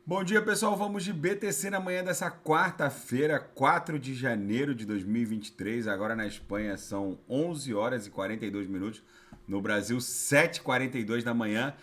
Bom dia, pessoal. Vamos de BTC na manhã dessa quarta-feira, 4 de janeiro de 2023. Agora na Espanha são 11 horas e 42 minutos. No Brasil, 7h42 da manhã.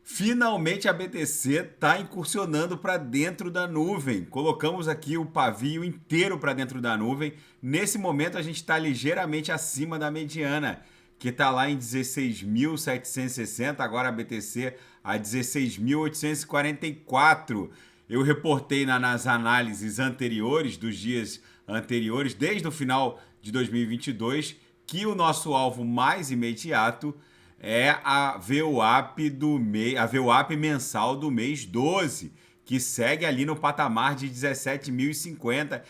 Finalmente a BTC está incursionando para dentro da nuvem. Colocamos aqui o pavio inteiro para dentro da nuvem. Nesse momento a gente está ligeiramente acima da mediana, que está lá em 16.760, agora a BTC a 16.844. Eu reportei nas análises anteriores, dos dias anteriores, desde o final de 2022, que o nosso alvo mais imediato é a VWAP a VWAP mensal do mês 12, que segue ali no patamar de 17.050,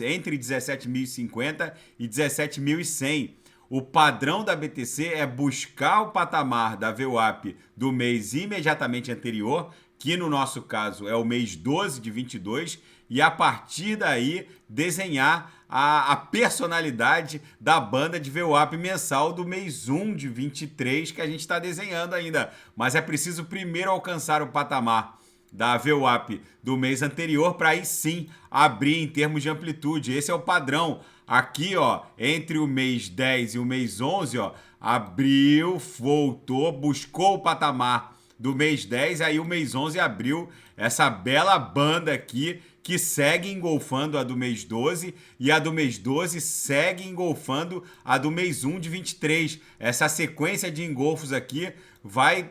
entre 17.050 e 17.100. O padrão da BTC é buscar o patamar da VWAP do mês imediatamente anterior, que no nosso caso é o mês 12 de 22, e a partir daí desenhar a personalidade da banda de VWAP mensal do mês 1 de 23 que a gente está desenhando ainda. Mas é preciso primeiro alcançar o patamar da VWAP do mês anterior para aí sim abrir em termos de amplitude. Esse é o padrão. Aqui, ó, entre o mês 10 e o mês 11, ó, abriu, voltou, buscou o patamar do mês 10, aí o mês 11 abriu essa bela banda aqui que segue engolfando a do mês 12 e a do mês 12 segue engolfando a do mês 1 de 23. Essa sequência de engolfos aqui vai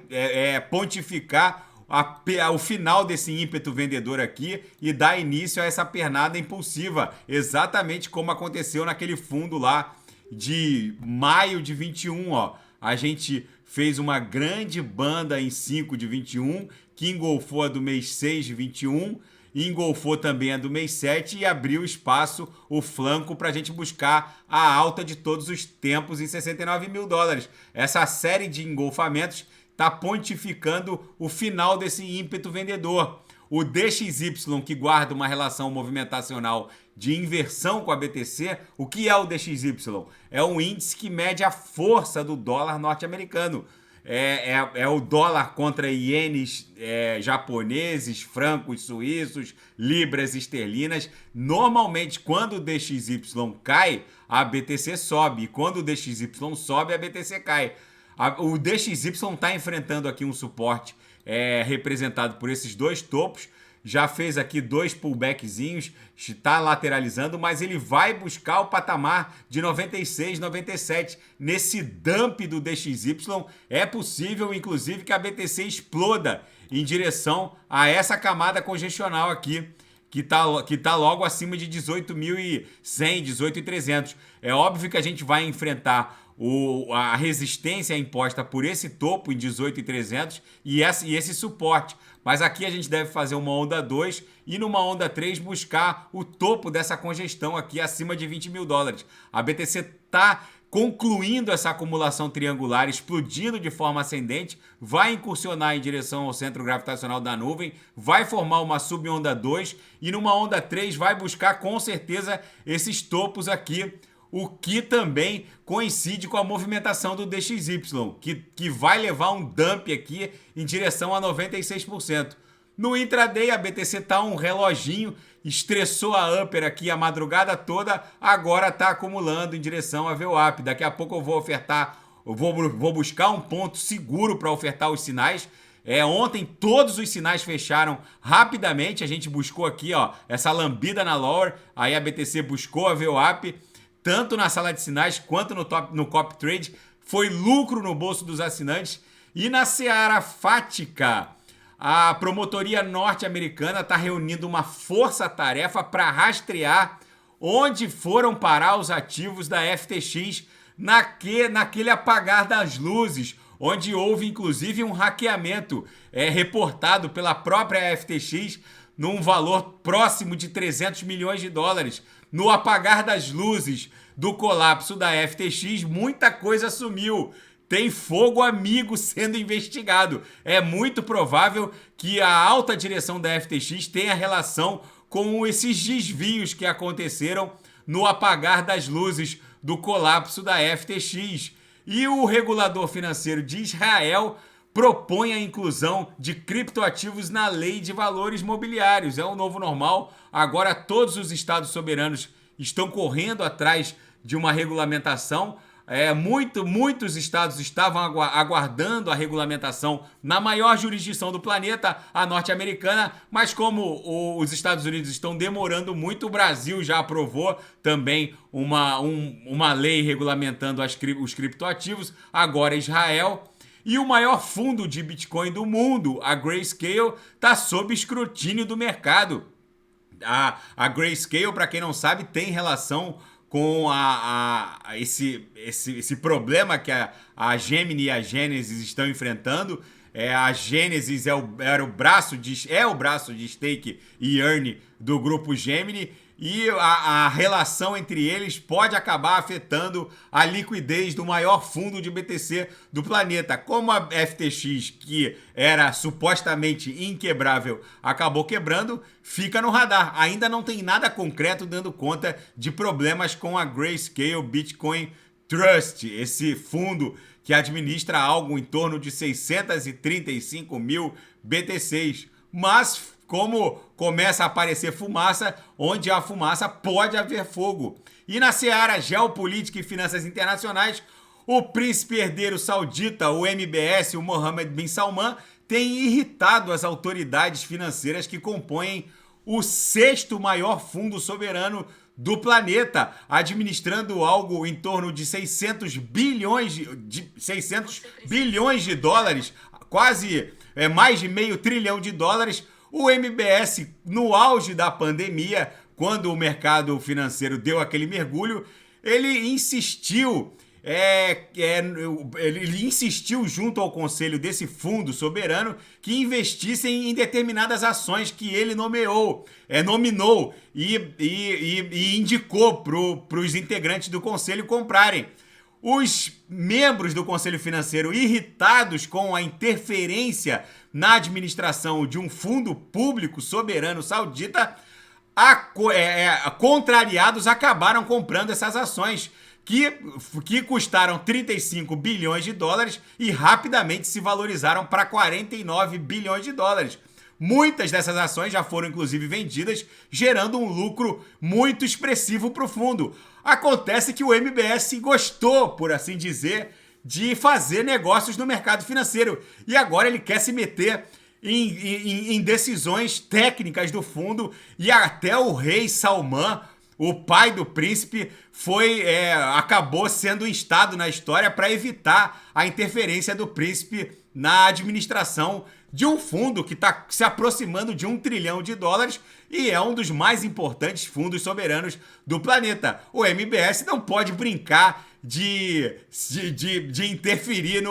pontificar o final desse ímpeto vendedor aqui e dar início a essa pernada impulsiva, exatamente como aconteceu naquele fundo lá de maio de 21, ó. A gente fez uma grande banda em 5 de 21, que engolfou a do mês 6 de 21, e engolfou também a do mês 7 e abriu espaço, o flanco, para a gente buscar a alta de todos os tempos em 69 mil dólares. Essa série de engolfamentos está pontificando o final desse ímpeto vendedor. O DXY, que guarda uma relação movimentacional de inversão com a BTC, o que é o DXY? É um índice que mede a força do dólar norte-americano. É o dólar contra ienes japoneses, francos suíços, libras esterlinas. Normalmente, quando o DXY cai, a BTC sobe. E quando o DXY sobe, a BTC cai. O DXY está enfrentando aqui um suporte representado por esses dois topos. Já fez aqui dois pullbackzinhos, está lateralizando, mas ele vai buscar o patamar de 96, 97. Nesse dump do DXY, é possível, inclusive, que a BTC exploda em direção a essa camada congestional aqui, que tá logo acima de 18.100, 18.300. É óbvio que a gente vai enfrentar a resistência imposta por esse topo em 18.300 e esse suporte. Mas aqui a gente deve fazer uma onda 2 e numa onda 3 buscar o topo dessa congestão aqui acima de 20 mil dólares. A BTC está concluindo essa acumulação triangular, explodindo de forma ascendente, vai incursionar em direção ao centro gravitacional da nuvem, vai formar uma subonda 2 e numa onda 3 vai buscar com certeza esses topos aqui, o que também coincide com a movimentação do DXY, que vai levar um dump aqui em direção a 96%. No intraday, a BTC tá um reloginho, estressou a upper aqui a madrugada toda, agora está acumulando em direção a VWAP. Daqui a pouco eu vou ofertar, vou buscar um ponto seguro para ofertar os sinais. Ontem todos os sinais fecharam rapidamente, a gente buscou aqui, ó, essa lambida na lower, aí a BTC buscou a VWAP, tanto na sala de sinais quanto no copy trade, foi lucro no bolso dos assinantes. E na seara fática, a promotoria norte-americana está reunindo uma força-tarefa para rastrear onde foram parar os ativos da FTX naquele apagar das luzes, onde houve inclusive um hackeamento reportado pela própria FTX num valor próximo de 300 milhões de dólares. No apagar das luzes do colapso da FTX, muita coisa sumiu. Tem fogo amigo sendo investigado. É muito provável que a alta direção da FTX tenha relação com esses desvios que aconteceram no apagar das luzes do colapso da FTX. E o regulador financeiro de Israel propõe a inclusão de criptoativos na lei de valores mobiliários. É um novo normal. Agora todos os estados soberanos estão correndo atrás de uma regulamentação. Muitos estados estavam aguardando a regulamentação na maior jurisdição do planeta, a norte-americana, mas como os Estados Unidos estão demorando muito, o Brasil já aprovou também uma lei regulamentando os criptoativos, agora Israel. E o maior fundo de Bitcoin do mundo, a Grayscale, está sob escrutínio do mercado. A Grayscale, para quem não sabe, tem relação com esse problema que a Gemini e a Genesis estão enfrentando. A Genesis é o braço de stake e earn do grupo Gemini, e a relação entre eles pode acabar afetando a liquidez do maior fundo de BTC do planeta. Como a FTX, que era supostamente inquebrável, acabou quebrando, fica no radar. Ainda não tem nada concreto dando conta de problemas com a Grayscale Bitcoin Trust, esse fundo que administra algo em torno de 635 mil BTCs. Mas como começa a aparecer fumaça, onde há fumaça pode haver fogo. E na seara geopolítica e finanças internacionais, o príncipe herdeiro saudita, o MBS, o Mohammed bin Salman, tem irritado as autoridades financeiras que compõem o 6º maior fundo soberano do planeta, administrando algo em torno de 600 bilhões de dólares, quase mais de meio trilhão de dólares. O MBS, no auge da pandemia, quando o mercado financeiro deu aquele mergulho, ele insistiu junto ao conselho desse fundo soberano que investissem em determinadas ações que ele nominou e indicou para os integrantes do conselho comprarem. Os membros do Conselho Financeiro, irritados com a interferência na administração de um fundo público soberano saudita, contrariados, acabaram comprando essas ações que custaram 35 bilhões de dólares e rapidamente se valorizaram para 49 bilhões de dólares. Muitas dessas ações já foram, inclusive, vendidas, gerando um lucro muito expressivo para o fundo. Acontece que o MBS gostou, por assim dizer, de fazer negócios no mercado financeiro. E agora ele quer se meter em decisões técnicas do fundo. E até o rei Salman, o pai do príncipe, acabou sendo instado na história para evitar a interferência do príncipe na administração de um fundo que está se aproximando de 1 trilhão de dólares e é um dos mais importantes fundos soberanos do planeta. O MBS não pode brincar de interferir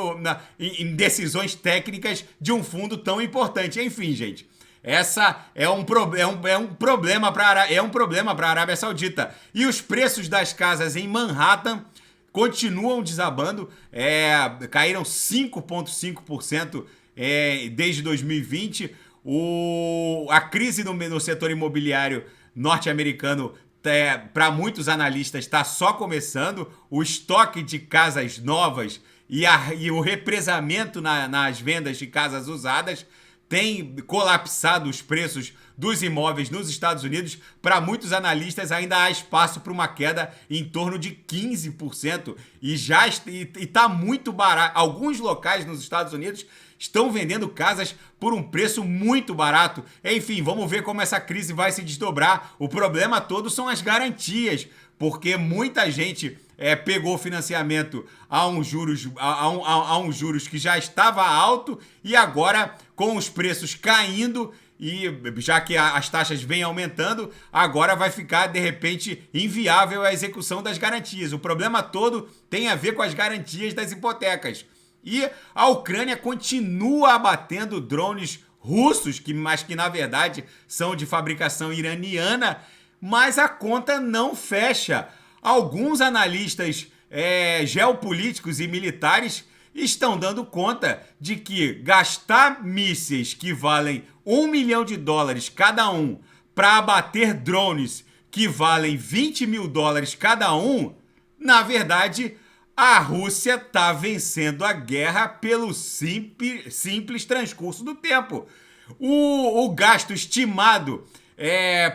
em decisões técnicas de um fundo tão importante. Enfim, gente, essa é um problema para a Arábia Saudita. E os preços das casas em Manhattan continuam desabando, caíram 5,5% desde 2020. A crise no setor imobiliário norte-americano, para muitos analistas, está só começando. O estoque de casas novas e o represamento nas vendas de casas usadas tem colapsado os preços dos imóveis nos Estados Unidos. Para muitos analistas ainda há espaço para uma queda em torno de 15% e está muito barato. Alguns locais nos Estados Unidos estão vendendo casas por um preço muito barato. Enfim, vamos ver como essa crise vai se desdobrar. O problema todo são as garantias, porque muita gente pegou financiamento a um juros que já estava alto e agora, com os preços caindo, e já que as taxas vêm aumentando, agora vai ficar, de repente, inviável a execução das garantias. O problema todo tem a ver com as garantias das hipotecas. E a Ucrânia continua abatendo drones russos, mas que na verdade são de fabricação iraniana, mas a conta não fecha. Alguns analistas geopolíticos e militares estão dando conta de que gastar mísseis que valem $1 milhão cada um para abater drones que valem $20 mil cada um, na verdade, a Rússia está vencendo a guerra pelo simples transcurso do tempo. O gasto estimado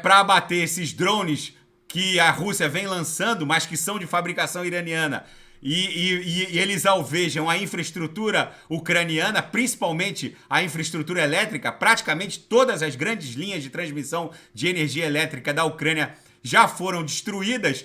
para abater esses drones que a Rússia vem lançando, mas que são de fabricação iraniana, e eles alvejam a infraestrutura ucraniana, principalmente a infraestrutura elétrica. Praticamente todas as grandes linhas de transmissão de energia elétrica da Ucrânia já foram destruídas.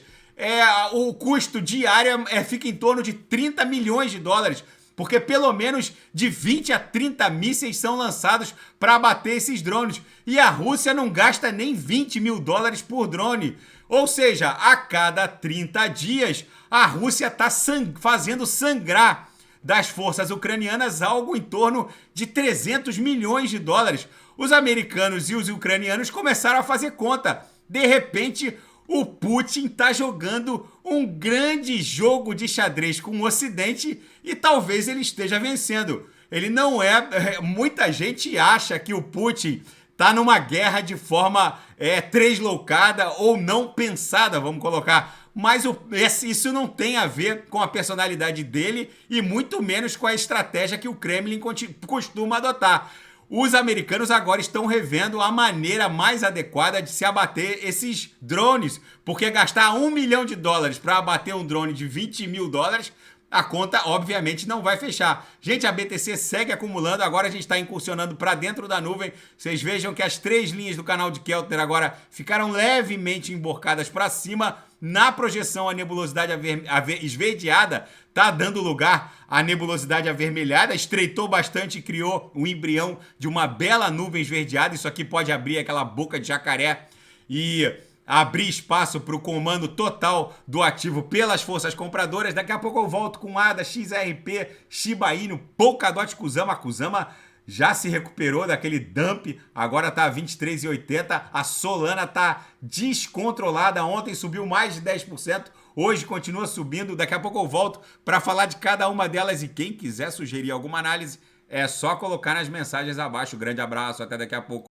O custo diário fica em torno de 30 milhões de dólares, porque pelo menos de 20 a 30 mísseis são lançados para abater esses drones. E a Rússia não gasta nem 20 mil dólares por drone. Ou seja, a cada 30 dias, a Rússia está fazendo sangrar das forças ucranianas algo em torno de 300 milhões de dólares. Os americanos e os ucranianos começaram a fazer conta. De repente, o Putin está jogando um grande jogo de xadrez com o Ocidente e talvez ele esteja vencendo. Ele não muita gente acha que o Putin está numa guerra de forma translocada ou não pensada, vamos colocar. Mas isso não tem a ver com a personalidade dele e muito menos com a estratégia que o Kremlin costuma adotar. Os americanos agora estão revendo a maneira mais adequada de se abater esses drones, porque gastar $1 milhão para abater um drone de 20 mil dólares, a conta obviamente não vai fechar. Gente, a BTC segue acumulando, agora a gente está incursionando para dentro da nuvem. Vocês vejam que as 3 linhas do canal de Keltner agora ficaram levemente emborcadas para cima. Na projeção, a nebulosidade esverdeada está dando lugar à nebulosidade avermelhada, estreitou bastante e criou um embrião de uma bela nuvem esverdeada. Isso aqui pode abrir aquela boca de jacaré e abrir espaço para o comando total do ativo pelas forças compradoras. Daqui a pouco eu volto com ADA, XRP, Shiba Inu, Polkadot, Kusama. Kusama já se recuperou daquele dump, agora está a 23,80. A Solana está descontrolada, ontem subiu mais de 10%, hoje continua subindo. Daqui a pouco eu volto para falar de cada uma delas e quem quiser sugerir alguma análise é só colocar nas mensagens abaixo. Grande abraço, até daqui a pouco.